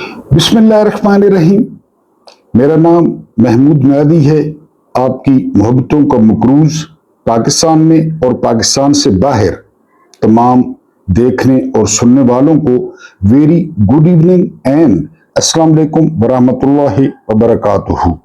बिस्मिल्लाहिर्रहमानिर्रहीम। मेरा नाम महमूद नादी है। आपकी मोहब्बतों का मकरूज पाकिस्तान में और पाकिस्तान से बाहर तमाम देखने और सुनने वालों को वेरी गुड इवनिंग एंड अस्सलाम वालेकुम वरहमतुल्लाहि वबरकातुहू।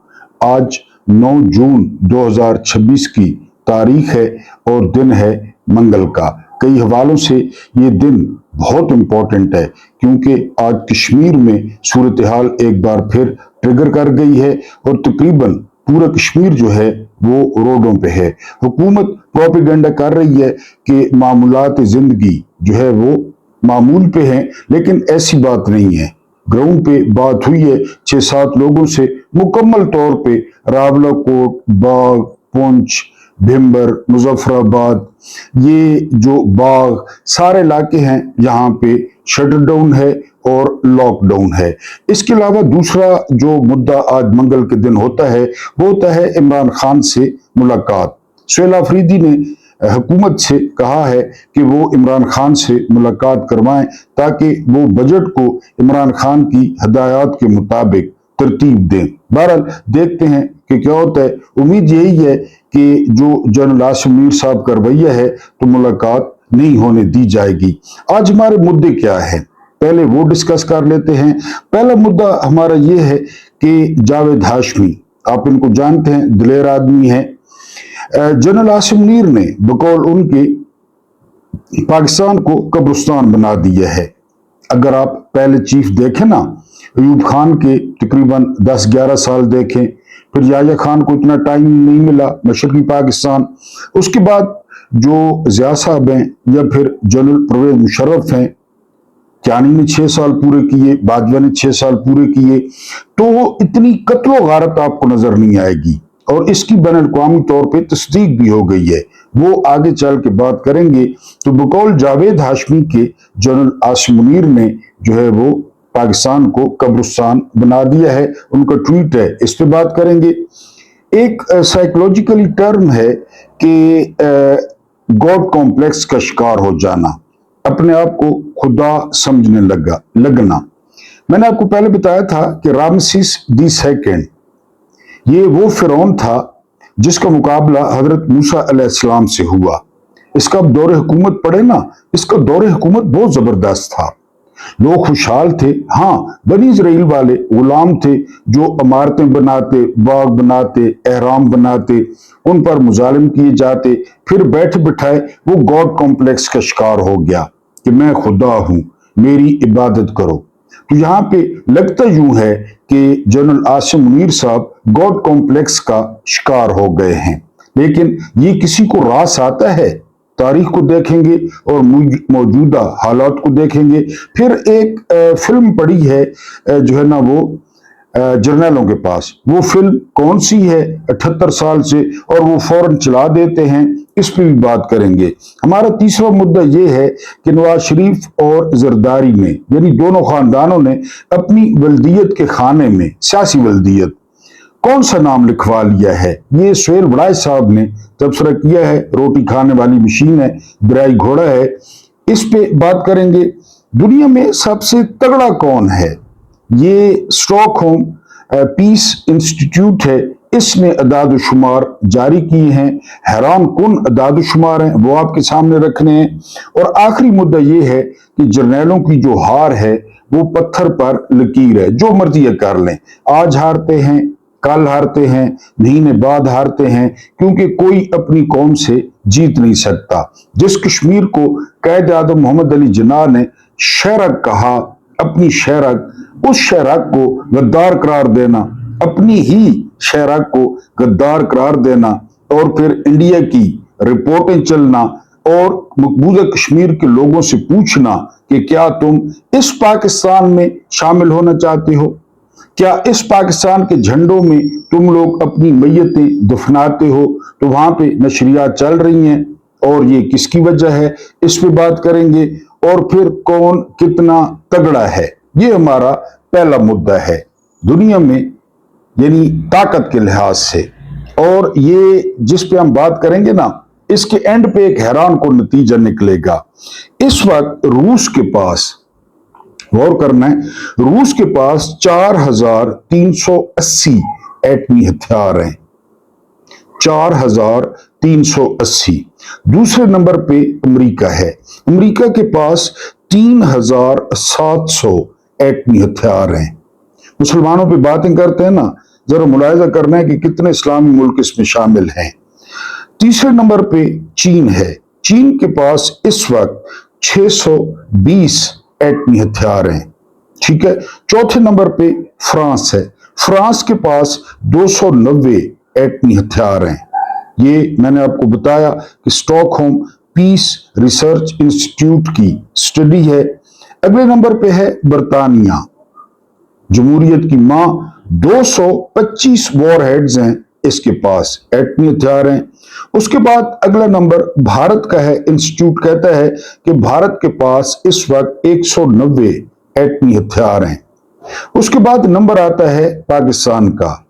आज 9 जून 2026 की तारीख है और दिन है मंगल का। कई हवालों से ये दिन बहुत इम्पोर्टेंट है क्योंकि आज कश्मीर में सूरत हाल एक बार फिर ट्रिगर कर गई है और तकरीबन पूरा कश्मीर जो है वो रोडों पे है। हुकूमत प्रोपेगेंडा कर रही है कि मामूलात जिंदगी जो है वो मामूल पे है, लेकिन ऐसी बात नहीं है। ग्राउंड पे बात हुई है 6-7 लोगों से, मुकम्मल तौर पे रावलाकोट, बाग, पुंछ, भिम्बर, मुजफ्फराबाद, ये जो बाग सारे इलाके हैं यहाँ पे शटर डाउन है और लॉकडाउन है। इसके अलावा दूसरा जो मुद्दा आज मंगल के दिन होता है वो होता है इमरान खान से मुलाकात। सुहेल आफरीदी ने हुकूमत से कहा है कि वो इमरान खान से मुलाकात करवाएं ताकि वो बजट को इमरान खान की हदायत के मुताबिक तरतीब दें। बहरहाल देखते हैं कि क्या होता है। उम्मीद यही है कि जो जनरल आसिम मीर साहब का रवैया है तो मुलाकात नहीं होने दी जाएगी। आज हमारे मुद्दे क्या है, पहले वो डिस्कस कर लेते हैं। पहला मुद्दा हमारा ये है कि जावेद हाशमी, आप इनको जानते हैं, दिलेर आदमी है। जनरल आसिम मीर ने बकौल उनके पाकिस्तान को कब्रिस्तान बना दिया है। अगर आप पहले चीफ देखें ना, अयूब खान के तकरीबन 10-11 साल देखें, फिर याह्या खान को इतना टाइम नहीं मिला मशरकी पाकिस्तान, उसके बाद जो ज़िया साहब हैं या फिर जनरल परवेज मुशर्रफ हैं, क्यानी ने 6 साल पूरे किए, बाजवा ने 6 साल पूरे किए, तो इतनी कत्लो गारत आपको नजर नहीं आएगी और इसकी बैन अल-अक़वामी तौर पे तस्दीक भी हो गई है। वो आगे चल के बात करेंगे। तो बकौल जावेद हाशमी के जनरल आसिम मुनीर ने जो है वो पाकिस्तान को कब्रिस्तान बना दिया है, उनका ट्वीट है, इस पे बात करेंगे। एक साइकोलॉजिकली टर्म है कि गॉड कॉम्प्लेक्स का शिकार हो जाना, अपने आप को खुदा समझने लगना। मैंने आपको पहले बताया था कि रामसीस दी सेकंड ये वो फिरौन था जिसका मुकाबला हजरत मूसा अलैहिस्सलाम से हुआ। इसका दौरे हुकूमत पड़े ना, इसका दौरे हुकूमत बहुत जबरदस्त था। लोग खुशहाल थे। हाँ, बनी इजराइल वाले गुलाम थे जो इमारतें बनाते, बाग बनाते, एहराम बनाते, उन पर मुजालिम किए जाते, फिर बैठे बिठाए वो गॉड कॉम्प्लेक्स का शिकार हो गया कि मैं खुदा हूं, मेरी इबादत करो। तो यहाँ पे लगता यूं है कि जनरल आसिम मुनीर साहब गॉड कॉम्प्लेक्स का शिकार हो गए हैं, लेकिन ये किसी को रास आता है? तारीख को देखेंगे और मौजूदा हालात को देखेंगे। फिर एक फिल्म पड़ी है जो है ना वो जर्नलों के पास, वो फिल्म कौन सी है 78 साल से, और वो फौरन चला देते हैं, इस पर भी बात करेंगे। हमारा तीसरा मुद्दा ये है कि नवाज शरीफ और जरदारी ने, यानी दोनों खानदानों ने अपनी वल्दियत के खाने में सियासी वल्दियत कौन सा नाम लिखवा लिया है। ये सुहेल वड़ाई साहब ने तबसरा किया है। रोटी खाने वाली मशीन है, बिराई घोड़ा है, इस पे बात करेंगे। दुनिया में सबसे तगड़ा कौन है? ये स्टॉकहोम पीस इंस्टीट्यूट है, इसने अदाद शुमार जारी किए हैं। हैरान कुन अदाद शुमार हैं, वो आपके सामने रखने हैं। और आखिरी मुद्दा ये है कि जर्नैलों की जो हार है वो पत्थर पर लकीर है, जो मर्जी कर लें, आज हारते हैं, कल हारते हैं, महीने बाद हारते हैं, क्योंकि कोई अपनी कौम से जीत नहीं सकता। जिस कश्मीर को कायद आज़म मोहम्मद अली जिन्ना ने शहरक कहा, अपनी शहरक, उस शहरक को गद्दार करार देना, अपनी ही शहरक को गद्दार करार देना और फिर इंडिया की रिपोर्टें चलना और मकबूजा कश्मीर के लोगों से पूछना कि क्या तुम इस पाकिस्तान में शामिल होना चाहते हो? क्या इस पाकिस्तान के झंडों में तुम लोग अपनी मैयतें दफनाते हो? तो वहां पे नशरियात चल रही हैं और ये किसकी वजह है, इस पे बात करेंगे। और फिर कौन कितना तगड़ा है, ये हमारा पहला मुद्दा है दुनिया में, यानी ताकत के लिहाज से। और ये जिस पे हम बात करेंगे ना, इसके एंड पे एक हैरान को नतीजा निकलेगा। इस वक्त रूस के पास गौर करना है, रूस के पास 4380 एटमी हथियार हैं, 4380। दूसरे नंबर पे अमेरिका है, अमेरिका के पास 3700 एटमी हथियार हैं। मुसलमानों पे बातें करते हैं ना, जरा मुलाहिजा करना है कि कितने इस्लामी मुल्क इसमें शामिल हैं। तीसरे नंबर पे चीन है, चीन के पास इस वक्त 620 एटमी हथियार हैं, ठीक है। चौथे नंबर पे फ्रांस है, फ्रांस के पास 290 एटमी हथियार हैं। ये मैंने आपको बताया कि स्टॉकहोम पीस रिसर्च इंस्टीट्यूट की स्टडी है। अगले नंबर पे है बरतानिया, जमहूरियत की मां, 225 वॉरहेड्स हैं इसके पास, एटमी हथियार हैं। उसके बाद अगला नंबर भारत का है, इंस्टीट्यूट कहता है कि भारत के पास इस वक्त 190 एटमी हथियार हैं। उसके बाद नंबर आता है पाकिस्तान का,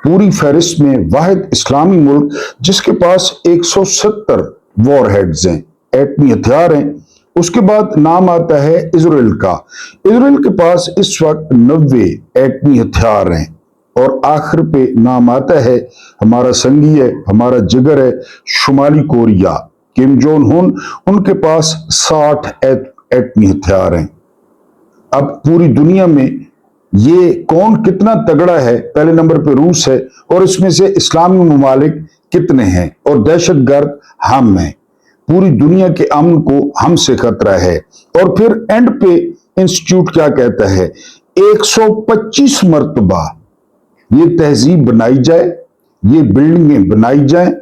पूरी फहरिस्त में वाहिद इस्लामी मुल्क जिसके पास 170 वॉरहेड्स हैं, एटमी हथियार हैं। उसके बाद नाम आता है इजराइल का, इजराइल के पास इस वक्त 90 एटमी हथियार हैं। और आखिर पे नाम आता है हमारा संगी है, हमारा जिगर है, शुमाली कोरिया, किम जोंग उन, उनके पास 60 एटमी हथियार हैं। अब पूरी दुनिया में ये कौन कितना तगड़ा है, पहले नंबर पे रूस है, और इसमें से इस्लामी ममालिक कितने हैं, और दहशतगर्द हम हैं। पूरी दुनिया के अमन को हमसे खतरा है। और फिर एंड पे इंस्टीट्यूट क्या कहता है, 125 मर्तबा ये तहजीब बनाई जाए, ये बिल्डिंगें बनाई जाएं,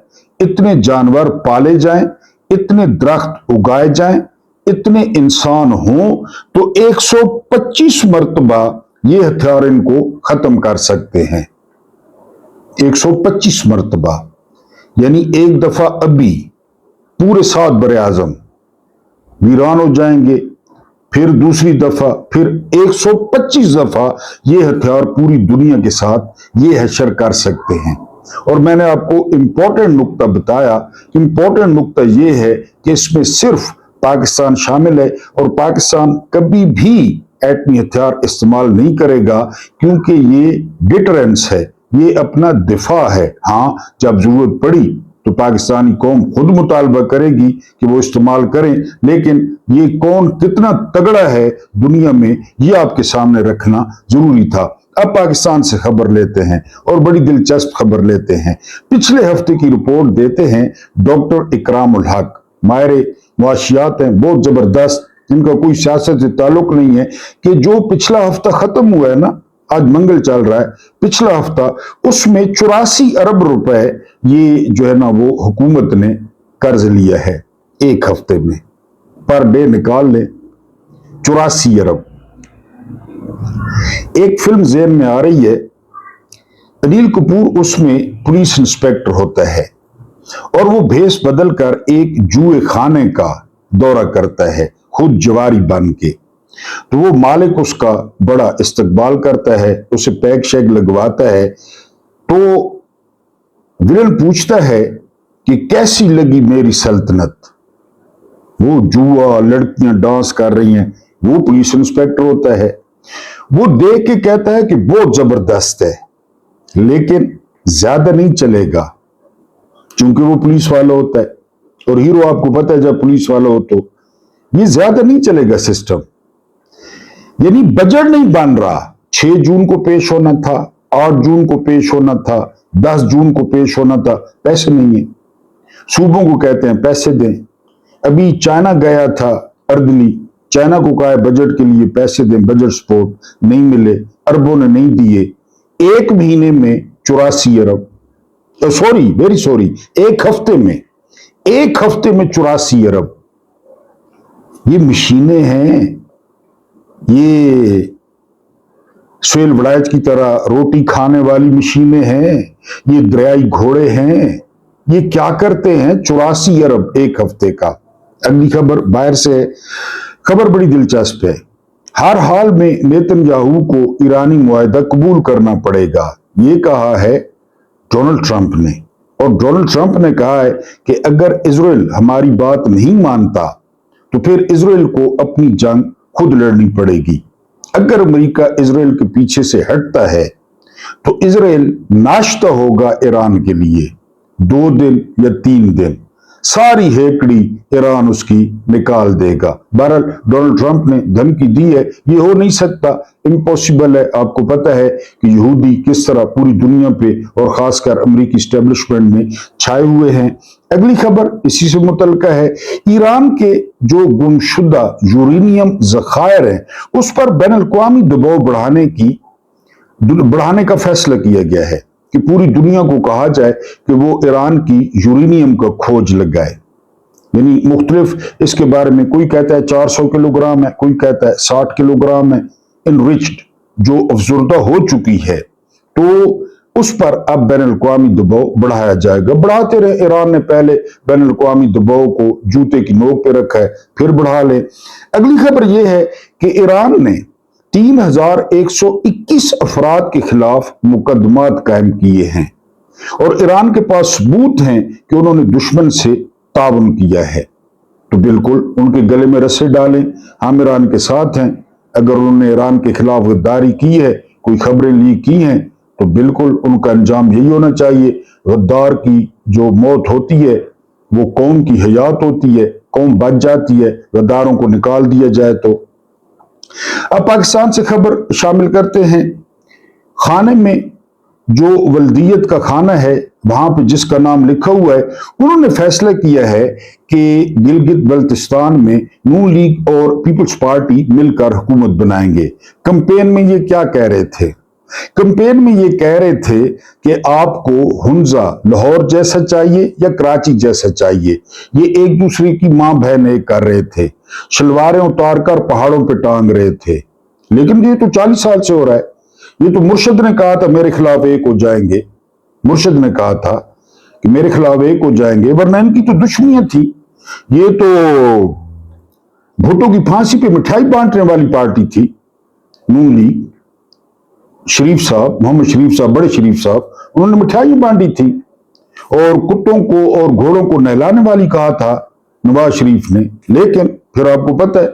इतने जानवर पाले जाएं, इतने दरख्त उगाए जाएं, इतने इंसान हों, तो 125 मर्तबा ये हथियार इनको खत्म कर सकते हैं। 125 मर्तबा, यानी एक दफा अभी पूरे 7 बरे आजम वीरान हो जाएंगे, फिर दूसरी दफा, फिर 125 दफा ये हथियार पूरी दुनिया के साथ ये हशर कर सकते हैं। और मैंने आपको इंपॉर्टेंट नुक्ता बताया, इंपॉर्टेंट नुक्ता ये है कि इसमें सिर्फ पाकिस्तान शामिल है, और पाकिस्तान कभी भी एटमी हथियार इस्तेमाल नहीं करेगा, क्योंकि ये डिटरेंस है, ये अपना दिफा है। हाँ, जब जरूरत पड़ी तो पाकिस्तानी कौम खुद मुतालबा करेगी कि वो इस्तेमाल करें, लेकिन ये कौन कितना तगड़ा है दुनिया में, ये आपके सामने रखना जरूरी था। अब पाकिस्तान से खबर लेते हैं, और बड़ी दिलचस्प खबर लेते हैं। पिछले हफ्ते की रिपोर्ट देते हैं डॉक्टर इकराम उल हक, माहिर मुआशियात हैं, बहुत जबरदस्त, इनका कोई सियासत से ताल्लुक नहीं है, कि जो पिछला हफ्ता खत्म हुआ है ना, आज मंगल चल रहा है, पिछला हफ्ता, उसमें 84 अरब रुपए ये जो है ना वो हुकूमत ने कर्ज लिया है एक हफ्ते में, पर डे निकाल ले 84 अरब। एक फिल्म ज़हन में आ रही है, अनिल कपूर उसमें पुलिस इंस्पेक्टर होता है, और वो भेष बदल कर एक जुए खाने का दौरा करता है, खुद जवारी बन के। तो वो मालिक उसका बड़ा इस्तकबाल करता है, उसे पैक शैक लगवाता है। तो विलन पूछता है कि कैसी लगी मेरी सल्तनत, वो जुआ, लड़कियां डांस कर रही हैं, वो पुलिस इंस्पेक्टर होता है, वो देख के कहता है कि बहुत जबरदस्त है, लेकिन ज्यादा नहीं चलेगा, क्योंकि वो पुलिस वाला होता है, और हीरो आपको पता है जब पुलिस वाला हो तो ये ज्यादा नहीं चलेगा सिस्टम, यानी बजट नहीं बन रहा। 6 जून को पेश होना था, 8 जून को पेश होना था, 10 जून को पेश होना था, पैसे नहीं है। सूबों को कहते हैं पैसे दें। अभी चाइना गया था अर्दली, चाइना को कहा बजट के लिए पैसे दें, बजट सपोर्ट नहीं मिले, अरबों ने नहीं दिए। एक महीने में 84 अरब, सॉरी वेरी सॉरी, एक हफ्ते में 84 अरब। ये मशीनें हैं, ये स्वेल बड़ाइज की तरह रोटी खाने वाली मशीनें हैं, ये दरियाई घोड़े हैं, ये क्या करते हैं 84 अरब एक हफ्ते का। अगली खबर बाहर से है, खबर बड़ी दिलचस्प है। हर हाल में नेतन्याहू को ईरानी मुआहदा कबूल करना पड़ेगा, ये कहा है डोनाल्ड ट्रंप ने। और डोनाल्ड ट्रंप ने कहा है कि अगर इजराइल हमारी बात नहीं मानता तो फिर इजराइल को अपनी जंग खुद लड़नी पड़ेगी। अगर अमेरिका इजराइल के पीछे से हटता है तो इजराइल नाश्ता होगा ईरान के लिए 2 दिन या 3 दिन, सारी हेकड़ी ईरान उसकी निकाल देगा। बहरहाल डोनाल्ड ट्रंप ने धमकी दी है, ये हो नहीं सकता, इम्पॉसिबल है। आपको पता है कि यहूदी किस तरह पूरी दुनिया पे और खासकर अमेरिकी एस्टेब्लिशमेंट में छाए हुए हैं। अगली खबर इसी से मुतल्लिका है। ईरान के जो गुमशुदा यूरेनियम जखायर हैं उस पर बैन अल-अक़वामी दबाव बढ़ाने का फैसला किया गया है कि पूरी दुनिया को कहा जाए कि वो ईरान की यूरेनियम का खोज लगाए। यानी मुख्तलिफ इसके बारे में, कोई कहता है 400 किलोग्राम है, कोई कहता है 60 किलोग्राम है इनरिच्ड, जो अफसरदा हो चुकी है, तो उस पर अब बैन अल-अक़वामी दबाव बढ़ाया जाएगा। बढ़ाते रहे, ईरान ने पहले बैन अल-अक़वामी दबाव को जूते की नोक पे रखा है, फिर बढ़ा ले। अगली खबर यह है कि ईरान ने 3121 अफराद के खिलाफ मुकदमात कायम किए हैं और ईरान के पास सबूत हैं कि उन्होंने दुश्मन से ताउन किया है। तो बिल्कुल उनके गले में रस्से डालें, हम ईरान के साथ हैं। अगर उन्होंने ईरान के खिलाफ गद्दारी की है, कोई खबरें लीक की हैं, तो बिल्कुल उनका अंजाम यही होना चाहिए। गद्दार की जो मौत होती है वो कौम की हयात होती है, कौम बच जाती है, गद्दारों को निकाल दिया जाए। तो अब पाकिस्तान से खबर शामिल करते हैं। खाने में जो वल्दियत का खाना है वहां पे जिसका नाम लिखा हुआ है, उन्होंने फैसला किया है कि गिलगित बल्तिस्तान में नून लीग और पीपल्स पार्टी मिलकर हुकूमत बनाएंगे। कैंपेन में ये क्या कह रहे थे? कैंपेन में ये कह रहे थे कि आपको हुंजा लाहौर जैसा चाहिए या कराची जैसा चाहिए। ये एक दूसरे की मां बहन एक कर रहे थे, शलवारें उतारकर पहाड़ों पे टांग रहे थे। लेकिन ये तो 40 साल से हो रहा है। ये तो मुर्शद ने कहा था मेरे खिलाफ एक हो जाएंगे, मुर्शद ने कहा था कि मेरे खिलाफ एक हो जाएंगे, वरना इनकी तो दुश्मनियां थी। ये तो भुट्टो की फांसी पे मिठाई बांटने वाली पार्टी थी नून लीग। शरीफ साहब, मोहम्मद शरीफ साहब, बड़े शरीफ साहब, उन्होंने मिठाई बांटी थी और कुत्तों को और घोड़ों को नहलाने वाली कहा था नवाज शरीफ ने। लेकिन फिर आपको पता है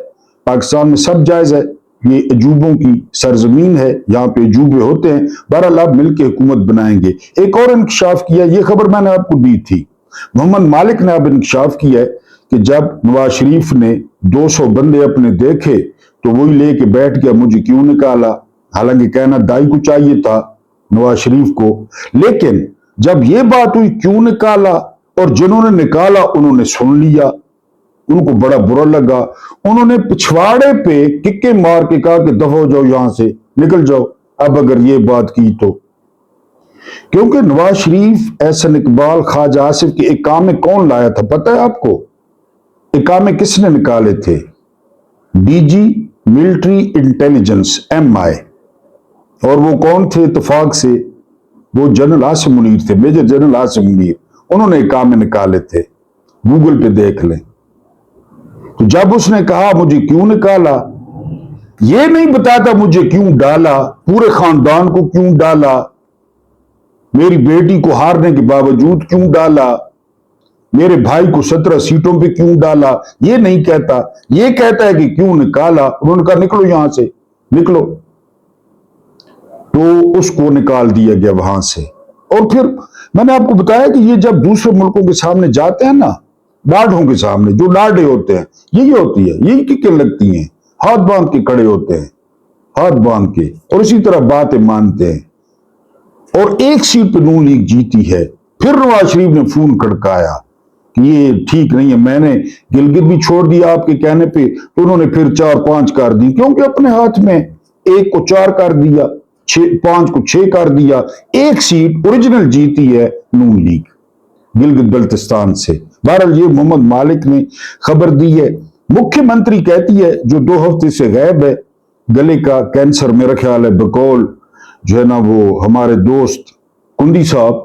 पाकिस्तान में सब जायज है, ये अजूबों की सरजमीन है, यहाँ पे अजूबे होते हैं। बहरहाल आप मिलकर हुकूमत बनाएंगे। एक और इंकशाफ किया, ये खबर मैंने आपको दी थी, मोहम्मद मालिक ने अब इंकशाफ किया है कि जब नवाज शरीफ ने 200 बंदे अपने देखे तो वही लेके बैठ गया, मुझे क्यों निकाला। हालांकि कहना दाई को चाहिए था नवाज शरीफ को, लेकिन जब ये बात हुई क्यों निकाला, और जिन्होंने निकाला उन्होंने सुन लिया, उनको बड़ा बुरा लगा। उन्होंने पिछवाड़े पे किक्के मार के कहा कि दफा हो जाओ, यहां से निकल जाओ। अब अगर ये बात की तो, क्योंकि नवाज शरीफ, एहसन इकबाल, ख्वाजा आसिफ के इकामे कौन लाया था पता है आपको? इकामे किसने निकाले थे? डीजी मिलिट्री इंटेलिजेंस MI, और वो कौन थे? इत्तेफाक से वो जनरल आसिम मुनीर थे, मेजर जनरल आसिम मुनीर। उन्होंने काम निकाले थे, गूगल पे देख लें। तो जब उसने कहा मुझे क्यों निकाला, ये नहीं बताता मुझे क्यों डाला, पूरे खानदान को क्यों डाला, मेरी बेटी को हारने के बावजूद क्यों डाला, मेरे भाई को 17 सीटों पे क्यों डाला, ये नहीं कहता। ये कहता है कि क्यों निकाला। उन्होंने कहा निकलो यहां से, निकलो। तो उसको निकाल दिया गया वहां से। और फिर मैंने आपको बताया कि ये जब दूसरे मुल्कों के सामने जाते हैं ना, डाढ़ों के सामने जो डाढ़े होते हैं, यही होती है, यही किक्कें लगती हैं, हाथ बांध के खड़े होते हैं, हाथ बांध के, और इसी तरह बातें मानते हैं। और एक सीट पे नून लीग जीती है। फिर नवाज शरीफ ने फोन खड़काया कि ये ठीक नहीं है, मैंने गिलगित भी छोड़ दिया आपके कहने पे, तो उन्होंने फिर 4-5 कर दी, क्योंकि अपने हाथ में 1 को 4 कर दिया, 5 को 6 कर दिया। एक सीट ओरिजिनल जीती है नून लीग गिलगित बल्तिस्तान से। बहरहाल ये मोहम्मद मालिक ने खबर दी है। मुख्यमंत्री कहती है जो 2 हफ्ते से गायब है, गले का कैंसर मेरा ख्याल है बकौल जो है ना वो हमारे दोस्त कुंदी साहब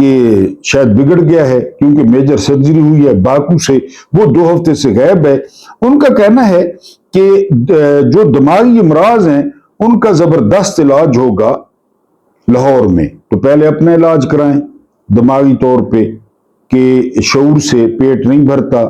के शायद बिगड़ गया है, क्योंकि मेजर सर्जरी हुई है बाकू से, वो 2 हफ्ते से गायब है। उनका कहना है कि जो दिमागी अमराज हैं उनका जबरदस्त इलाज होगा लाहौर में, तो पहले अपना इलाज कराएं दिमागी तौर पे कि शऊर से पेट नहीं भरता,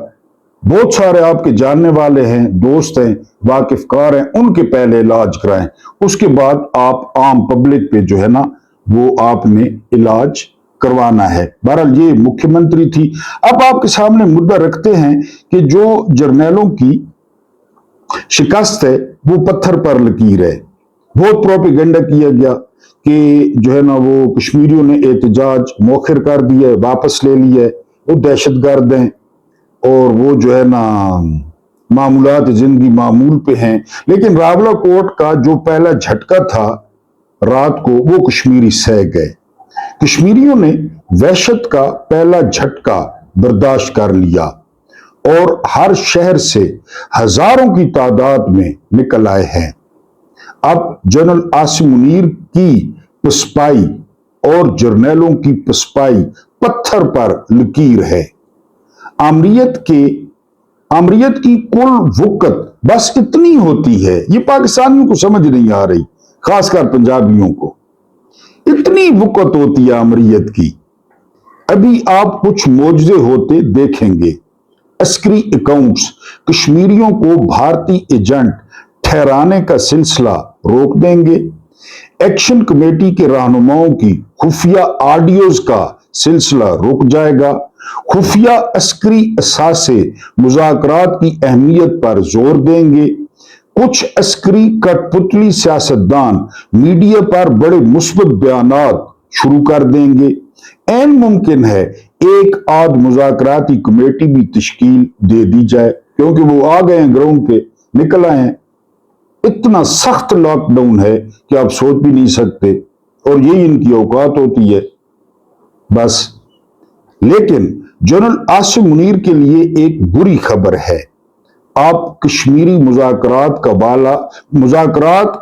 बहुत सारे आपके जानने वाले हैं, दोस्त हैं, वाकिफकार हैं, उनके पहले इलाज कराएं, उसके बाद आप आम पब्लिक पे जो है ना वो आपने इलाज करवाना है। बहरहाल ये मुख्यमंत्री थी। अब आपके सामने मुद्दा रखते हैं कि जो जर्नैलों की शिकस्त है वो पत्थर पर लकीर है। बहुत प्रोपेगेंडा किया गया कि जो है ना वो कश्मीरियों ने एहतजाज मौखर कर दिया है, वापस ले लिया है, वो दहशतगर्द हैं और वो जो है ना मामूलात जिंदगी मामूल पे हैं। लेकिन रावलाकोट का जो पहला झटका था रात को वो कश्मीरी सह गए। कश्मीरियों ने वहशत का पहला झटका बर्दाश्त कर लिया और हर शहर से हजारों की तादाद में निकल आए हैं। अब जनरल आसिम मुनीर की पसपाई और जर्नैलों की पसपाई पत्थर पर लकीर है। आमरीत की कुल वक़्त बस इतनी होती है, ये पाकिस्तानियों को समझ नहीं आ रही, खासकर पंजाबियों को इतनी वक़्त होती है आमरीत की। अभी आप कुछ मौजज़े होते देखेंगे। अस्करी अकाउंट्स कश्मीरियों को भारतीय एजेंट ठहराने का सिलसिला रोक देंगे। एक्शन कमेटी के रहनुमाओं की खुफिया ऑडियोज का सिलसिला रुक जाएगा। खुफिया अस्करी असासे मुज़ाकरात की अहमियत पर जोर देंगे। कुछ अस्करी कठपुतली सियासतदान मीडिया पर बड़े मुस्बत बयानात शुरू कर देंगे। ऐन मुमकिन है एक आध मुज़ाकराती कमेटी भी तश्कील दे दी जाए, क्योंकि वो आ गए हैं, ग्राउंड पे निकल आए हैं। इतना सख्त लॉकडाउन है कि आप सोच भी नहीं सकते, और यही इनकी औकात होती है बस। लेकिन जनरल आसिम मुनीर के लिए एक बुरी खबर है। आप कश्मीरी मुज़ाकरात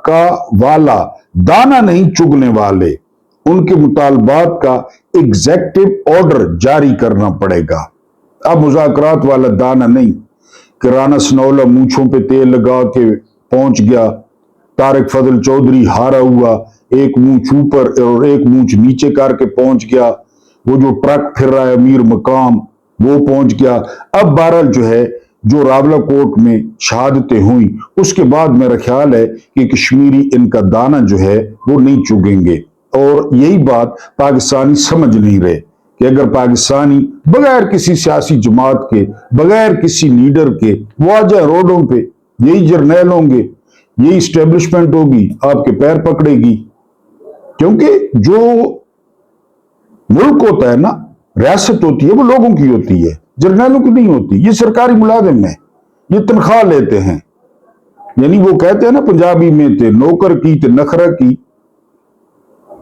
का वाला दाना नहीं चुगने वाले, उनके मुतालबात का एग्जेक्टिव ऑर्डर जारी करना पड़ेगा। अब मुज़ाकरात वाला दाना नहीं कि राना सनौला मूंछों पे तेल लगा के पहुंच गया, तारिक फजल चौधरी हारा हुआ, एक मूंछ ऊपर और एक मूंछ नीचे करके पहुंच गया, वो जो ट्रक फिर रहा है अमीर मकाम वो पहुंच गया। अब बहरहाल जो है जो रावलाकोट में शहादतें हुई उसके बाद मेरा ख्याल है कि कश्मीरी इनका दाना जो है वो नहीं चुगेंगे। और यही बात पाकिस्तानी समझ नहीं रहे कि अगर पाकिस्तानी बगैर किसी सियासी जमात के, बगैर किसी लीडर के वो आ जाए रोडों पे, यही जर्नैल होंगे, यही स्टेब्लिशमेंट होगी, आपके पैर पकड़ेगी। क्योंकि जो मुल्क होता है ना, रियासत होती है, वो लोगों की होती है, जर्नैलों की नहीं होती। ये सरकारी मुलाजिम है, ये तनख्वाह लेते हैं। यानी वो कहते हैं ना पंजाबी में, थे नौकर की थे नखरा की।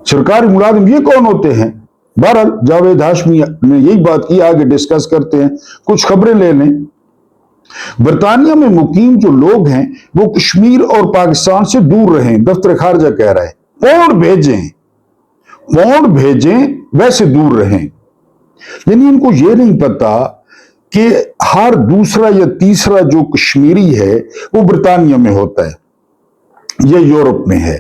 सरकारी मुलाजिम ये कौन होते हैं? बहरहाल जावेद हाशमी ने यही बात की, आगे डिस्कस करते हैं। कुछ खबरें ले लें। बरतानिया में मुकीम जो लोग हैं वो कश्मीर और पाकिस्तान से दूर रहें, दफ्तर खारजा कह रहा है। पौंड भेजें वैसे दूर रहें। यानी इनको ये नहीं पता कि हर दूसरा या तीसरा जो कश्मीरी है वो बरतानिया में होता है, या यूरोप में है,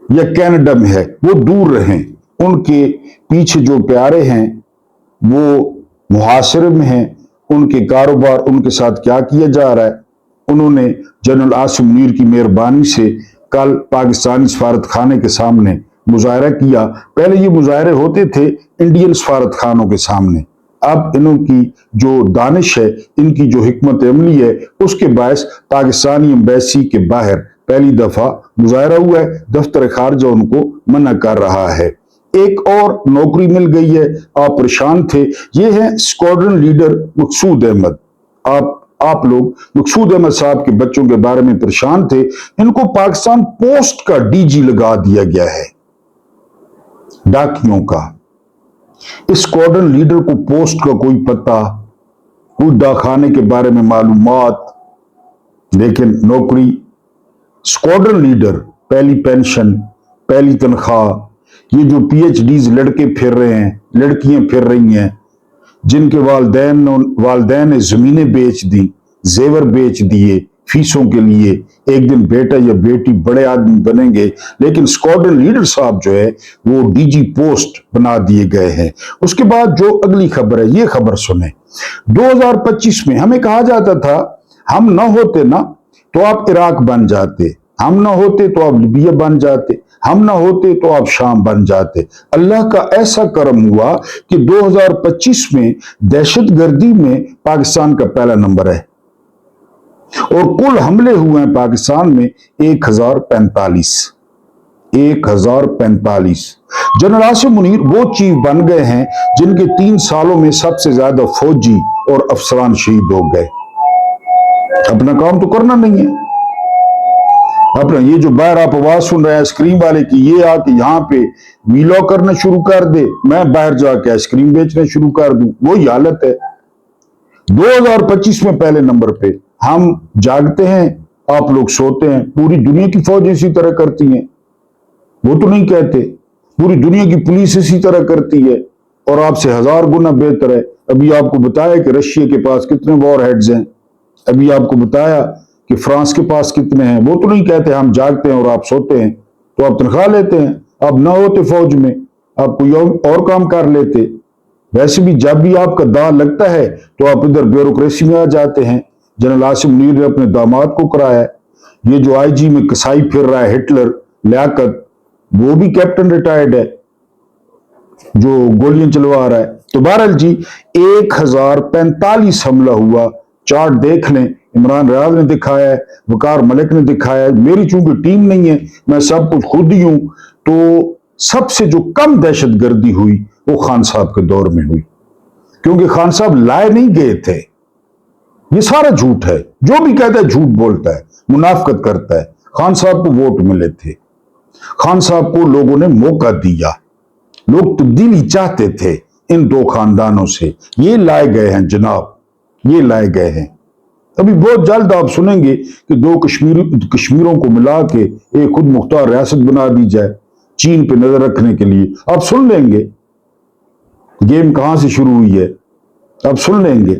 या कनाडा में है। वो दूर रहें। उनके पीछे जो प्यारे हैं वो मुहासरे में हैं, उनके कारोबार, उनके साथ क्या किया जा रहा है। उन्होंने जनरल आसिम मुनीर की मेहरबानी से कल पाकिस्तानी सफारत खाने के सामने मुजाहरा किया। पहले ये मुजाहरे होते थे इंडियन सफारत खानों के सामने। अब इनकी जो दानिश है, इनकी जो हिकमत अमली है, उसके बायस पाकिस्तानी एम्बेसी के बाहर पहली दफा मुजाहरा हुआ है। दफ्तर खारजा उनको मना कर रहा है। एक और नौकरी मिल गई है, आप परेशान थे। ये है स्क्वाड्रन लीडर मकसूद अहमद। आप लोग मकसूद अहमद साहब के बच्चों के बारे में परेशान थे। इनको पाकिस्तान पोस्ट का डीजी लगा दिया गया है, डाकियों का। इस स्क्वाड्रन लीडर को पोस्ट का कोई पता, कोई डाकखाने के बारे में मालूमात, लेकिन नौकरी स्क्वाड्रन लीडर, पहली पेंशन, पहली तनख्वाह। ये जो पीएचडीज लड़के फिर रहे हैं, लड़कियां फिर रही हैं, जिनके वालदैन ने जमीनें बेच दी, जेवर बेच दिए, फीसों के लिए, एक दिन बेटा या बेटी बड़े आदमी बनेंगे, लेकिन स्क्वाड्रन लीडर साहब जो है वो डीजी पोस्ट बना दिए गए हैं। उसके बाद जो अगली खबर है, ये खबर सुने। 2025 में हमें कहा जाता था हम ना होते ना तो आप इराक बन जाते, हम ना होते तो आप लीबिया बन जाते, हम ना होते तो आप शाम बन जाते। अल्लाह का ऐसा करम हुआ कि 2025 में दहशतगर्दी में पाकिस्तान का पहला नंबर है और कुल हमले हुए हैं पाकिस्तान में 1045। 1045। जनरल आसिम मुनीर वो चीफ बन गए हैं जिनके 3 सालों में सबसे ज्यादा फौजी और अफसरान शहीद हो गए। अपना काम तो करना नहीं है। अपना ये जो बाहर आप आवाज सुन रहे हैं आइसक्रीम वाले की, ये आके यहाँ पे वीलॉग करना शुरू कर दे, मैं बाहर जाके आइसक्रीम बेचना शुरू कर दूं, वही हालत है। 2025 में पहले नंबर पे हम जागते हैं, आप लोग सोते हैं। पूरी दुनिया की फौज इसी तरह करती हैं, वो तो नहीं कहते। पूरी दुनिया की पुलिस इसी तरह करती है और आपसे 1000 गुना बेहतर है। अभी आपको बताया कि रशिया के पास कितने वॉर हेड्स हैं, अभी आपको बताया कि फ्रांस के पास कितने हैं। वो तो नहीं कहते। हम जागते हैं और आप सोते हैं, तो आप तनख्वाह लेते हैं। आप ना होते फौज में, आप कोई और काम कर लेते। वैसे भी जब भी आपका दांव लगता है तो आप इधर ब्यूरोक्रेसी में आ जाते हैं। जनरल आसिम मुनीर ने अपने दामाद को कराया। ये जो आईजी में कसाई फिर रहा है हिटलर लियाकत, वो भी कैप्टन रिटायर्ड है जो गोलियां चलवा रहा है। तो बहरहाल जी 1045 हमला हुआ। चार्ट देख लें, इमरान रियाज ने दिखाया है, वकार मलिक ने दिखाया है। मेरी चूंकि टीम नहीं है, मैं सब कुछ खुद ही हूं, तो सबसे जो कम दहशतगर्दी हुई वो खान साहब के दौर में हुई, क्योंकि खान साहब लाए नहीं गए थे। ये सारा झूठ है, जो भी कहता है झूठ बोलता है, मुनाफिकत करता है। खान साहब को वोट मिले थे, खान साहब को लोगों ने मौका दिया, लोग तब्दीली चाहते थे इन दो खानदानों से। ये लाए गए हैं जनाब, ये लाए गए हैं। अभी बहुत जल्द आप सुनेंगे कि दो कश्मीरों को मिला के एक खुद मुख्तार रियासत बना दी जाए चीन पे नजर रखने के लिए। आप सुन लेंगे गेम कहां से शुरू हुई है, आप सुन लेंगे।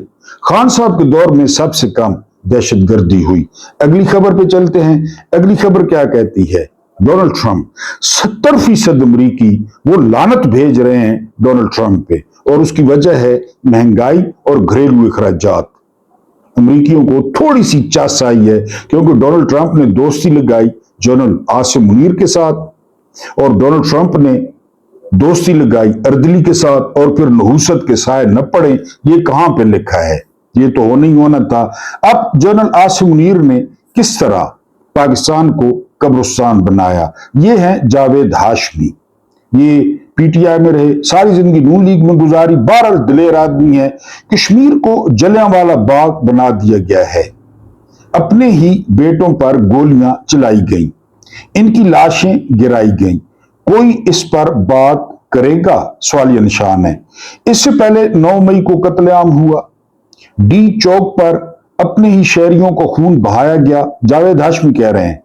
खान साहब के दौर में सबसे कम दहशतगर्दी हुई। अगली खबर पे चलते हैं। अगली खबर क्या कहती है? डोनाल्ड ट्रंप 70% अमरीकी वो लानत भेज रहे हैं डोनाल्ड ट्रंप पे, और उसकी वजह है महंगाई और घरेलू अखराजात। अमरीकियों को थोड़ी सी चास आई है क्योंकि डोनाल्ड ट्रंप ने दोस्ती लगाई जनरल आसिम मुनीर के साथ, और डोनाल्ड ट्रंप ने दोस्ती लगाई अर्दली के साथ, और फिर नहूसत के साए न पड़े। ये कहां पे लिखा है? ये तो होना ही होना था। अब जनरल आसिम मुनीर ने किस तरह पाकिस्तान को कब्रिस्तान बनाया। ये है जावेद हाशमी, ये पीटीआई में रहे, सारी जिंदगी नून लीग में गुजारी, बहरहाल दिलेर आदमी है। कश्मीर को जलियांवाला बाग बना दिया गया है, अपने ही बेटों पर गोलियां चलाई गईं, इनकी लाशें गिराई गईं। कोई इस पर बात करेगा? सवालिया निशान है। इससे पहले 9 मई को कत्लेआम हुआ, डी चौक पर अपने ही शहरियों को खून बहाया गया। जावेद हाशमी कह रहे हैं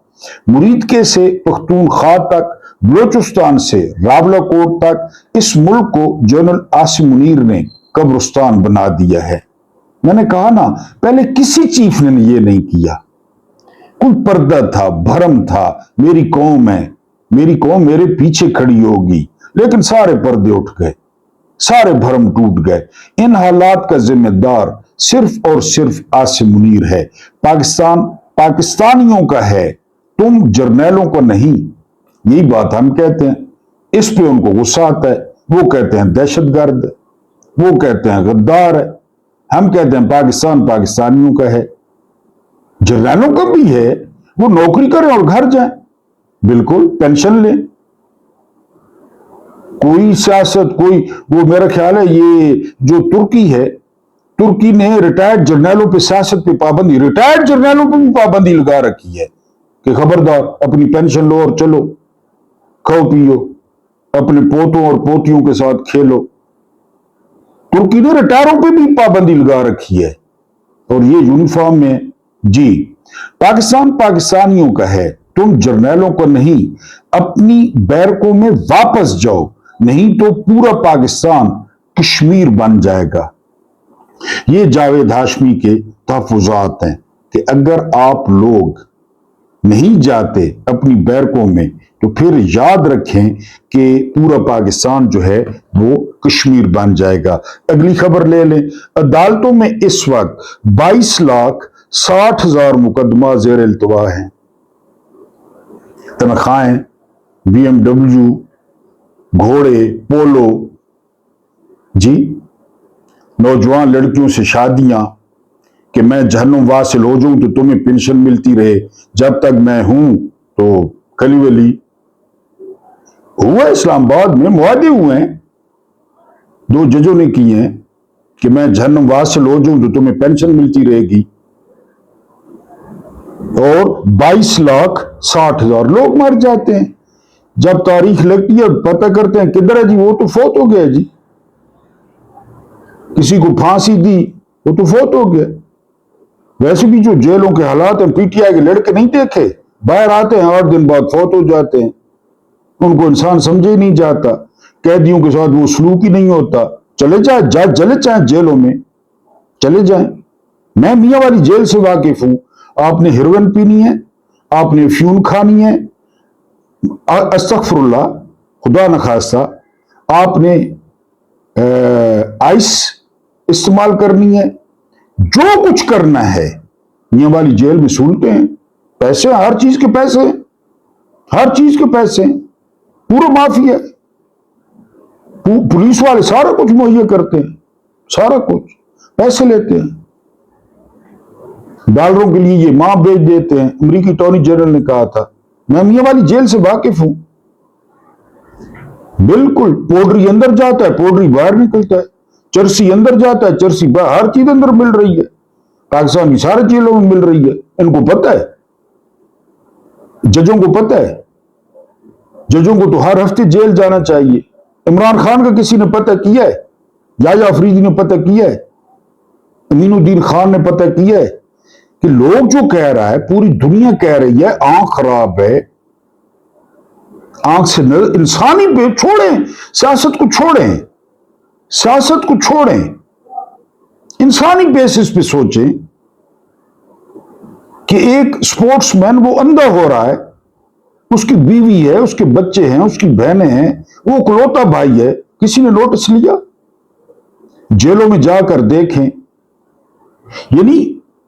मुरीद के से पख्तूनख्वा तक, बलोचिस्तान से रावलाकोट तक इस मुल्क को जनरल आसिम मुनीर ने कब्रिस्तान बना दिया है। मैंने कहा ना, पहले किसी चीफ ने ये नहीं किया। कोई पर्दा था, भरम था, मेरी कौम है, मेरी कौम मेरे पीछे खड़ी होगी, लेकिन सारे पर्दे उठ गए, सारे भरम टूट गए। इन हालात का जिम्मेदार सिर्फ और सिर्फ आसिम मुनीर है। पाकिस्तान पाकिस्तानियों का है, तुम जर्नैलों को नहीं। यही बात हम कहते हैं, इस पे उनको गुस्सा आता है। वो कहते हैं दहशतगर्द, वो कहते हैं गद्दार है। हम कहते हैं पाकिस्तान पाकिस्तानियों का है, जर्नैलों का भी है। वो नौकरी करें और घर जाएं, बिल्कुल पेंशन लें। कोई सियासत, कोई वो, मेरा ख्याल है ये जो तुर्की है, तुर्की ने रिटायर्ड जर्नैलों पे सियासत पे पाबंदी, रिटायर्ड जर्नैलों पे भी पाबंदी लगा रखी है कि खबरदार अपनी पेंशन लो और चलो, खाओ पियो, अपने पोतों और पोतियों के साथ खेलो। तुर्की ने रिटायरों पे भी पाबंदी लगा रखी है, और ये यूनिफॉर्म में। जी, पाकिस्तान पाकिस्तानियों का है, तुम जर्नैलों को नहीं। अपनी बैरकों में वापस जाओ, नहीं तो पूरा पाकिस्तान कश्मीर बन जाएगा। ये जावेद हाशमी के तहफुजात हैं। کہ اگر آپ لوگ نہیں جاتے اپنی بیرکوں میں تو پھر یاد رکھیں کہ پورا پاکستان جو ہے وہ کشمیر بن جائے گا۔ اگلی خبر لے لیں، عدالتوں میں اس وقت 22,60,000 مقدمہ زیر التوا ہیں۔ تنخواہیں، BMW، گھوڑے، پولو، جی نوجوان لڑکیوں سے شادیاں کہ میں جہنم واصل ہو جاؤں تو تمہیں پینشن ملتی رہے، جب تک میں ہوں تو کلی ولی ہوا۔ اسلام آباد میں معاہدے ہوئے ہیں، 2 ججوں نے کیے ہیں کہ میں جہنم واصل ہو جاؤں تو تمہیں پینشن ملتی رہے گی، اور 22,60,000 لوگ مر جاتے ہیں۔ جب تاریخ لگتی ہے پتہ کرتے ہیں کدھر ہے جی، وہ تو فوت ہو گیا جی، کسی کو پھانسی دی وہ تو فوت ہو گیا۔ ویسے بھی جو جیلوں کے حالات ہیں، پی ٹی آئی کے لڑکے نہیں دیکھے، باہر آتے ہیں 8 دن بعد فوت ہو جاتے ہیں، ان کو انسان سمجھے ہی نہیں جاتا، قیدیوں کے ساتھ وہ سلوک ہی نہیں ہوتا۔ چلے جائیں جیلوں میں چلے جائیں، میں میاں والی جیل سے واقف ہوں، آپ نے ہیروئن پینی ہے، آپ نے افیون کھانی ہے، استغفر اللہ خدا نخواستہ آپ نے آئس استعمال کرنی ہے، جو کچھ کرنا ہے میاں والی جیل میں سنتے ہیں، پیسے ہر چیز کے پیسے ہیں، ہر چیز کے پیسے ہیں، پورا مافیا ہے، پولیس والے سارا کچھ مہیا کرتے ہیں، سارا کچھ پیسے لیتے ہیں، ڈالروں کے لیے یہ ماں بیچ دیتے ہیں۔ امریکی اٹارنی جنرل نے کہا تھا، میں میاں والی جیل سے واقف ہوں، بالکل پوڈری اندر جاتا ہے پوڈری باہر نکلتا ہے، چرسی اندر جاتا ہے چرسی باہر، ہر چیز اندر مل رہی ہے، پاکستان کی سارے جیلوں میں مل رہی ہے، ان کو پتہ ہے، ججوں کو پتہ ہے، ججوں کو تو ہر ہفتے جیل جانا چاہیے۔ عمران خان کا کسی نے پتہ کیا ہے؟ یحییٰ آفریدی نے پتہ کیا ہے؟ امین الدین خان نے پتہ کیا ہے کہ لوگ جو کہہ رہا ہے، پوری دنیا کہہ رہی ہے آنکھ خراب ہے، آنکھ سے انسانی پہ چھوڑیں، سیاست کو چھوڑیں، سیاست کو چھوڑیں، انسانی بیسس پہ سوچیں کہ ایک سپورٹس مین وہ اندھا ہو رہا ہے، اس کی بیوی ہے، اس کے بچے ہیں، اس کی بہنیں ہیں، وہ اکلوتا بھائی ہے، کسی نے نوٹس لیا؟ جیلوں میں جا کر دیکھیں، یعنی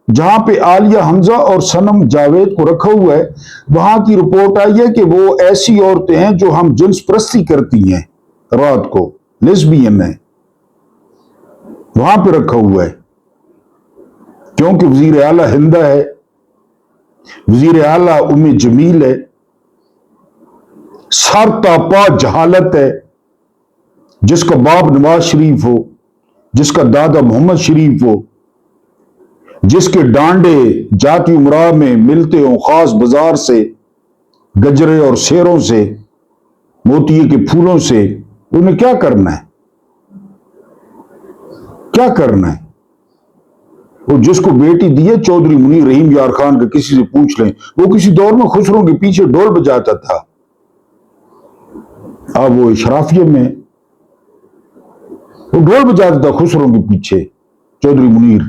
جہاں پہ عالیہ حمزہ اور صنم جاوید کو رکھا ہوا ہے، وہاں کی رپورٹ آئی ہے کہ وہ ایسی عورتیں ہیں جو ہم جنس پرستی کرتی ہیں، رات کو لیسبین ہیں، وہاں پہ رکھا ہوا ہے، کیونکہ وزیر اعلیٰ ہندہ ہے، وزیر اعلیٰ ام جمیل ہے، سر تاپا جہالت ہے، جس کا باپ نواز شریف ہو، جس کا دادا محمد شریف ہو، جس کے ڈانڈے جاتی امراء میں ملتے ہوں خاص بازار سے، گجرے اور سیروں سے، موتیے کے پھولوں سے، انہیں کیا کرنا ہے؟ کیا کرنا ہے؟ وہ جس کو بیٹی دی ہے چودھری منیر رحیم یار خان کا، کسی سے پوچھ لیں، وہ کسی دور میں خسروں کے پیچھے ڈول بجاتا تھا، اب وہ اشرافیہ میں وہ ڈول بجاتا تھا خسروں کے پیچھے، چودھری منیر،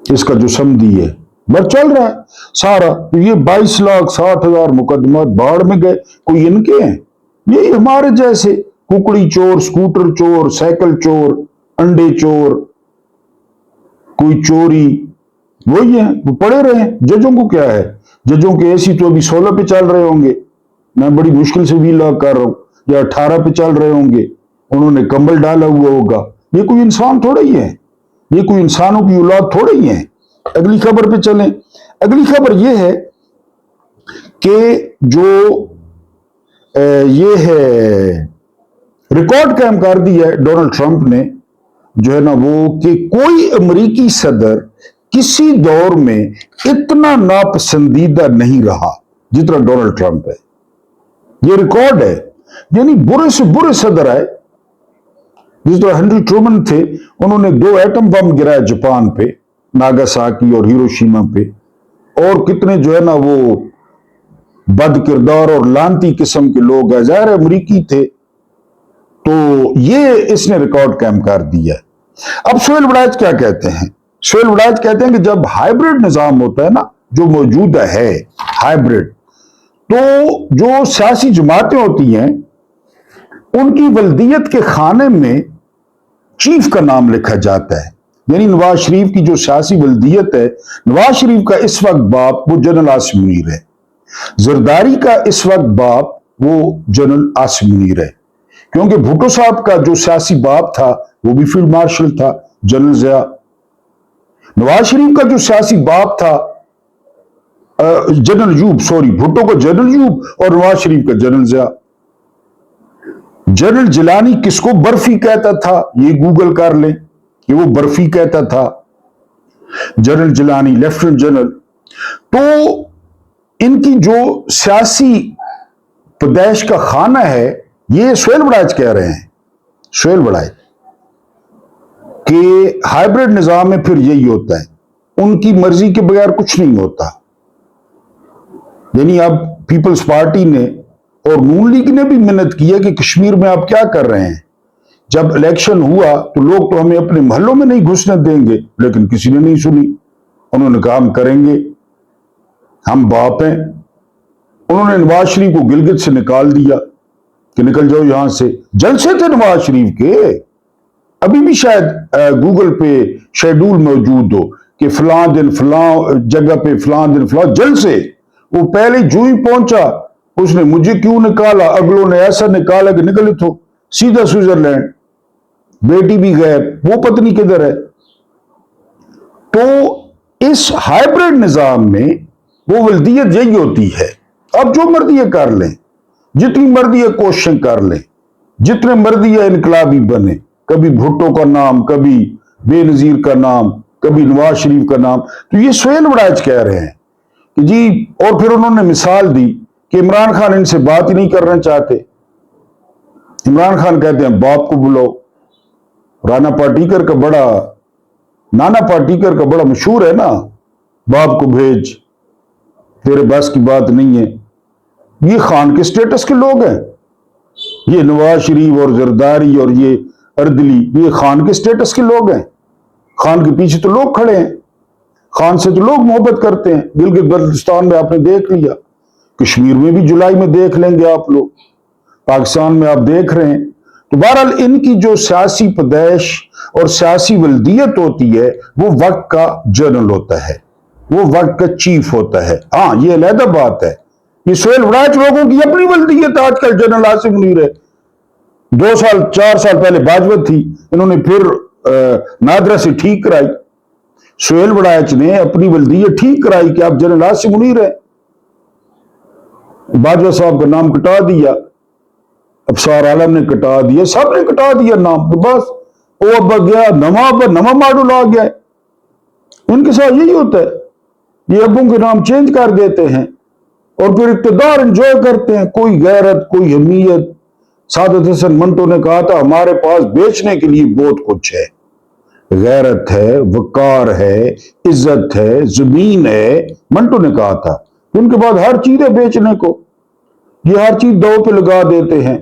اس کا جو سمدھی ہے، بس چل رہا ہے سارا۔ یہ 22,60,000 مقدمات باڑ میں گئے، کوئی ان کے ہیں؟ یہ ہمارے جیسے ککڑی چور، سکوٹر چور، سائیکل چور، انڈے چور، کوئی چوری، وہی ہیں، وہ پڑے رہے۔ ججوں کو کیا ہے؟ ججوں کے ایسی تو ابھی 16 پہ چل رہے ہوں گے، میں بڑی مشکل سے بھی لاگ کر رہا ہوں، یا 18 پہ چل رہے ہوں گے، انہوں نے کمبل ڈالا ہوا ہوگا۔ یہ کوئی انسان تھوڑا ہی ہے، یہ کوئی انسانوں کی اولاد تھوڑا ہی ہے۔ اگلی خبر پہ چلیں۔ اگلی خبر یہ ہے کہ جو یہ ہے ریکارڈ قائم کر دیا ہے ڈونلڈ ٹرمپ نے، جو ہے نا وہ، کہ کوئی امریکی صدر کسی دور میں اتنا ناپسندیدہ نہیں رہا جتنا ڈونلڈ ٹرمپ ہے۔ یہ ریکارڈ ہے، یعنی برے سے برے صدر آئے، جس طرح ہنری ٹرومن تھے، انہوں نے 2 ایٹم بم گرائے جاپان پہ، ناگاساکی اور ہیروشیما پہ، اور کتنے جو ہے نا وہ بد کردار اور لانتی قسم کے لوگ ہیں، ظاہر امریکی تھے، تو یہ اس نے ریکارڈ قائم کر دیا ہے۔ اب سہیل وڑائچ کیا کہتے ہیں؟ سہیل وڑائچ کہتے ہیں کہ جب ہائیبرڈ نظام ہوتا ہے نا جو موجودہ ہے ہائیبرڈ، تو جو سیاسی جماعتیں ہوتی ہیں ان کی ولدیت کے خانے میں چیف کا نام لکھا جاتا ہے. یعنی نواز شریف کی جو سیاسی ولدیت ہے، نواز شریف کا اس وقت باپ وہ جنرل عاصم منیر ہے، زرداری کا اس وقت باپ وہ جنرل عاصم منیر ہے، کیونکہ بھٹو صاحب کا جو سیاسی باپ تھا وہ بھی فیلڈ مارشل تھا جنرل ضیاء. نواز شریف کا جو سیاسی باپ تھا جنرل ایوب، سوری بھٹو کو جنرل ایوب اور نواز شریف کا جنرل ضیاء. جنرل جیلانی کس کو برفی کہتا تھا یہ گوگل کر لیں کہ وہ برفی کہتا تھا جنرل جیلانی لیفٹیننٹ جنرل. تو ان کی جو سیاسی پیدائش کا خانہ ہے یہ سہیل وڑائچ کہہ رہے ہیں، سہیل وڑائچ، کہ ہائیبرڈ نظام میں پھر یہی ہوتا ہے، ان کی مرضی کے بغیر کچھ نہیں ہوتا. یعنی اب پیپلز پارٹی نے اور نون لیگ نے بھی محنت کی ہے کہ کشمیر میں آپ کیا کر رہے ہیں، جب الیکشن ہوا تو لوگ تو ہمیں اپنے محلوں میں نہیں گھسنے دیں گے، لیکن کسی نے نہیں سنی. انہوں نے کہا ہم کریں گے، ہم باپ ہیں. انہوں نے نواز شریف کو گلگت سے نکال دیا کہ نکل جاؤ یہاں سے. جلسے تھے نواز شریف کے، ابھی بھی شاید گوگل پہ شیڈول موجود ہو کہ فلاں دن فلاں جگہ پہ فلاں دن فلاں جلسے. وہ پہلے جو ہی پہنچا اس نے مجھے کیوں نکالا، اگلوں نے ایسا نکالا کہ نکلے تو سیدھا سوئٹزرلینڈ، بیٹی بھی غائب، وہ پتنی کدھر ہے. تو اس ہائیبرڈ نظام میں وہ ولدیت یہی ہوتی ہے. اب جو مرضی ہے کر لیں، جتنی مرضی ہے کوششیں کر لیں، جتنے مرضی ہے انقلابی بنے، کبھی بھٹو کا نام، کبھی بے نظیر کا نام، کبھی نواز شریف کا نام. تو یہ سہیل وڑائچ کہہ رہے ہیں کہ جی، اور پھر انہوں نے مثال دی کہ عمران خان ان سے بات ہی نہیں کرنا چاہتے. عمران خان کہتے ہیں باپ کو بلاؤ. رانا پاٹیکر کا بڑا، نانا پاٹیکر کا بڑا مشہور ہے نا، باپ کو بھیج، تیرے بس کی بات نہیں ہے. یہ خان کے سٹیٹس کے لوگ ہیں، یہ نواز شریف اور زرداری اور یہ اردلی، یہ خان کے سٹیٹس کے لوگ ہیں. خان کے پیچھے تو لوگ کھڑے ہیں، خان سے تو لوگ محبت کرتے ہیں. گلگت بلتستان میں آپ نے دیکھ لیا، کشمیر میں بھی جولائی میں دیکھ لیں گے آپ لوگ، پاکستان میں آپ دیکھ رہے ہیں. تو بہرحال ان کی جو سیاسی پیدائش اور سیاسی ولدیت ہوتی ہے وہ وقت کا جنرل ہوتا ہے، وہ وقت کا چیف ہوتا ہے. ہاں یہ علیحدہ بات ہے. یہ سہیل وڑائچ لوگوں کی اپنی ولدیت آج کل جنرل عاصم منیر ہے. 2 سال 4 سال پہلے باجوت تھی، انہوں نے پھر نادرہ سے ٹھیک کرائی. سہیل وڑائچ نے اپنی ولدیت ٹھیک کرائی کہ آپ جنرل عاصم منیر ہے. باجوہ صاحب کا نام کٹا دیا، ابصار عالم نے کٹا دیا، سب نے کٹا دیا نام. تو بس وہ ابا گیا، نواں ماڈل آ گیا. ان کے ساتھ یہی ہوتا ہے، یہ ابوں کے نام چینج کر دیتے ہیں اور پھر اقتدار انجوائے کرتے ہیں. کوئی غیرت، کوئی حمیت. سعادت حسن منٹو نے کہا تھا ہمارے پاس بیچنے کے لیے بہت کچھ ہے، غیرت ہے، وقار ہے، عزت ہے، زمین ہے. منٹو نے کہا تھا. ان کے بعد ہر چیز ہے بیچنے کو، یہ ہر چیز دو پہ لگا دیتے ہیں.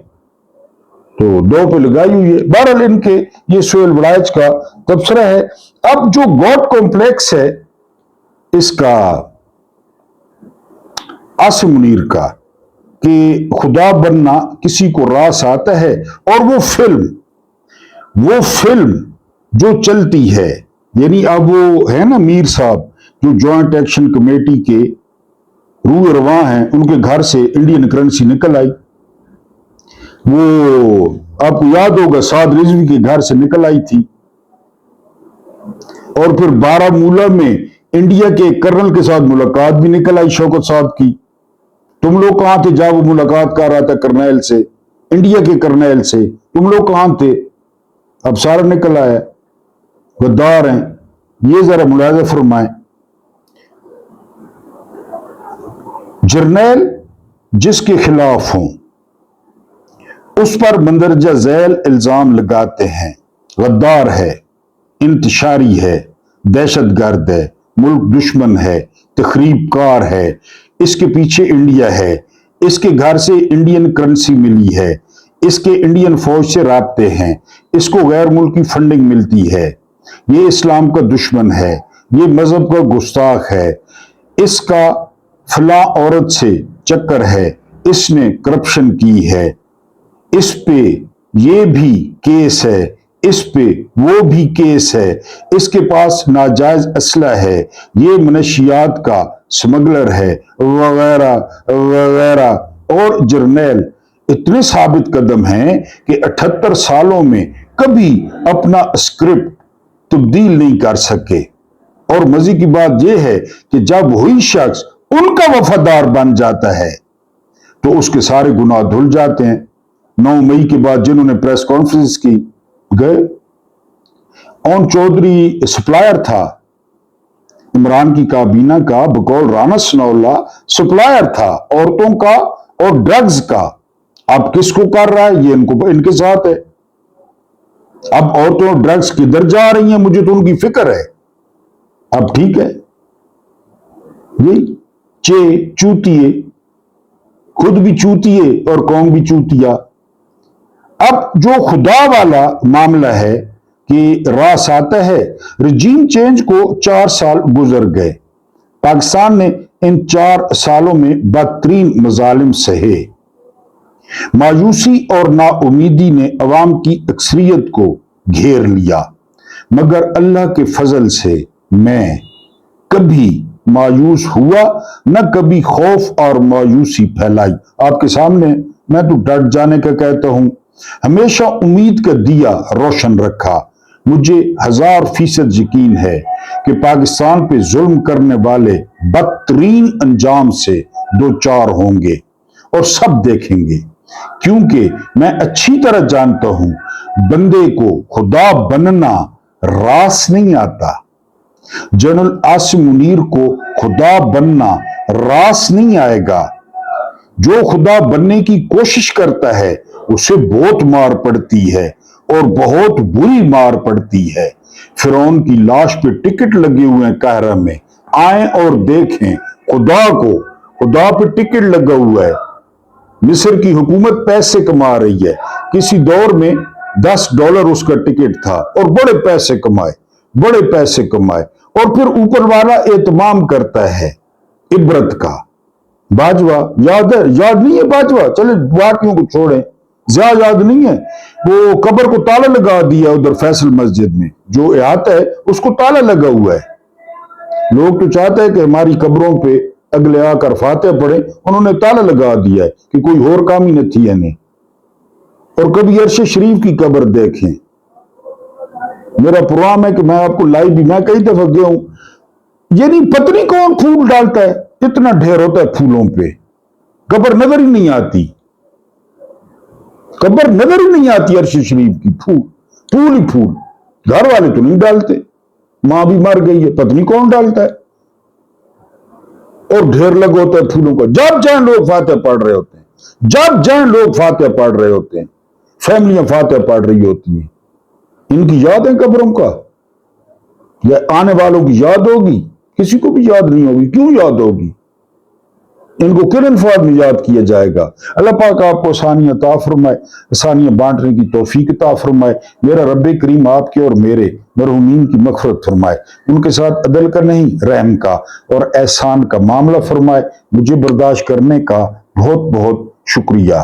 تو دو پہ لگائی ہوئی ہے. بہرحال ان کے یہ سہیل وڑائچ کا تبصرہ ہے. اب جو گاڈ کمپلیکس ہے اس کا عاصم منیر کا، کہ خدا بننا کسی کو راس آتا ہے، اور وہ فلم جو چلتی ہے، یعنی اب وہ ہے نا میر صاحب جو جوائنٹ ایکشن کمیٹی کے روح رواں ہیں، ان کے گھر سے انڈین کرنسی نکل آئی. وہ آپ کو یاد ہوگا سعد رضوی کے گھر سے نکل آئی تھی. اور پھر بارہمولہ میں انڈیا کے کرنل کے ساتھ ملاقات بھی نکل آئی شوکت صاحب کی. تم لوگ کہاں تھے جب وہ ملاقات کر رہا تھا کرنیل سے، انڈیا کے کرنیل سے؟ تم لوگ کہاں تھے؟ اب سارا نکل آیا، غدار ہیں. یہ ذرا ملاحظہ فرمائیں. جرنیل جس کے خلاف ہوں اس پر مندرجہ ذیل الزام لگاتے ہیں، غدار ہے، انتشاری ہے، دہشت گرد ہے، ملک دشمن ہے، تخریب کار ہے، اس کے پیچھے انڈیا ہے، اس کے گھر سے انڈین کرنسی ملی ہے، اس کے انڈین فوج سے رابطے ہیں، اس کو غیر ملکی فنڈنگ ملتی ہے، یہ اسلام کا دشمن ہے، یہ مذہب کا گستاخ ہے، اس کا فلاں عورت سے چکر ہے، اس نے کرپشن کی ہے، اس پہ یہ بھی کیس ہے، اس پہ وہ بھی کیس ہے، اس کے پاس ناجائز اسلحہ ہے، یہ منشیات کا سمگلر ہے، وغیرہ وغیرہ۔ اور جرنیل اتنے ثابت قدم ہیں کہ 78 سالوں میں کبھی اپنا اسکرپٹ تبدیل نہیں کر سکے۔ اور مزے کی بات یہ ہے کہ جب وہی شخص ان کا وفادار بن جاتا ہے تو اس کے سارے گناہ دھل جاتے ہیں۔ 9 مئی کے بعد جنہوں نے پریس کانفرنس کی گئے، اون چودھری سپلائر تھا عمران کی کابینہ کا، بقول رانا ثناء اللہ سپلائر تھا عورتوں کا اور ڈرگز کا۔ اب کس کو کر رہا ہے؟ یہ ان کے ساتھ ہے۔ اب عورتوں اور ڈرگز کدھر جا رہی ہیں مجھے تو ان کی فکر ہے۔ اب ٹھیک ہے، یہ چوتیے، خود بھی چوتیے اور قوم بھی چوتیا۔ اب جو خدا والا معاملہ ہے کہ راس آتا ہے، رجیم چینج کو 4 سال گزر گئے، پاکستان نے ان 4 سالوں میں بدترین مظالم سہے، مایوسی اور نا امیدی نے عوام کی اکثریت کو گھیر لیا، مگر اللہ کے فضل سے میں کبھی مایوس ہوا نہ کبھی خوف اور مایوسی پھیلائی۔ آپ کے سامنے میں تو ڈٹ جانے کا کہتا ہوں، ہمیشہ امید کا دیا روشن رکھا۔ مجھے 1000% یقین ہے کہ پاکستان پہ ظلم کرنے والے بدترین انجام سے دوچار ہوں گے اور سب دیکھیں گے، کیونکہ میں اچھی طرح جانتا ہوں بندے کو خدا بننا راس نہیں آتا۔ جنرل عاصم منیر کو خدا بننا راس نہیں آئے گا۔ جو خدا بننے کی کوشش کرتا ہے اسے بہت مار پڑتی ہے اور بہت بری مار پڑتی ہے۔ فرعون کی لاش پہ ٹکٹ لگے ہوئے ہیں قاہرہ میں، آئیں اور دیکھیں خدا کو، خدا پہ ٹکٹ لگا ہوا ہے۔ مصر کی حکومت پیسے کما رہی ہے، کسی دور میں $10 اس کا ٹکٹ تھا اور بڑے پیسے کمائے، اور پھر اوپر والا اہتمام کرتا ہے عبرت کا۔ باجوہ یاد نہیں ہے باجوہ؟ چلے باقیوں کو چھوڑیں، زیادہ یاد نہیں ہے، وہ قبر کو تالا لگا دیا ادھر فیصل مسجد میں، جو احاطہ ہے اس کو تالا لگا ہوا ہے۔ لوگ تو چاہتے ہیں کہ ہماری قبروں پہ اگلے آ کر فاتح پڑھیں، انہوں نے تالا لگا دیا ہے کہ کوئی اور کام ہی نہ تھی انہیں۔ اور کبھی عرش شریف کی قبر دیکھیں، میرا پروگرام ہے کہ میں آپ کو لائیو بھی، میں کئی دفعہ گیا ہوں، یعنی پتہ نہیں کون پھول ڈالتا ہے، اتنا ڈھیر ہوتا ہے پھولوں پہ، قبر نظر ہی نہیں آتی، قبر نظر ہی نہیں آتی عرش شریف کی، پھول ہی پھول، گھر والے تو نہیں ڈالتے، ماں بھی مر گئی ہے، پتہ نہیں کون ڈالتا ہے، اور ڈھیر لگا ہوتا ہے پھولوں کا۔ جب جائیں لوگ فاتح پڑھ رہے ہوتے ہیں، جب جائیں لوگ فاتح پڑھ رہے ہوتے ہیں، فیملیاں فاتح پڑھ رہی ہوتی ہیں۔ ان کی یاد ہے قبروں کا، یا آنے والوں کی یاد ہوگی؟ کسی کو بھی یاد نہیں ہوگی۔ کیوں یاد ہوگی؟ ان کو کن الفاظ میں یاد کیا جائے گا؟ اللہ پاک آپ کو آسانیاں عطا فرمائے، آسانیاں بانٹنے کی توفیق عطا فرمائے۔ میرا رب کریم آپ کے اور میرے مرحومین کی مغفرت فرمائے، ان کے ساتھ عدل کا نہیں رحم کا اور احسان کا معاملہ فرمائے۔ مجھے برداشت کرنے کا بہت بہت شکریہ۔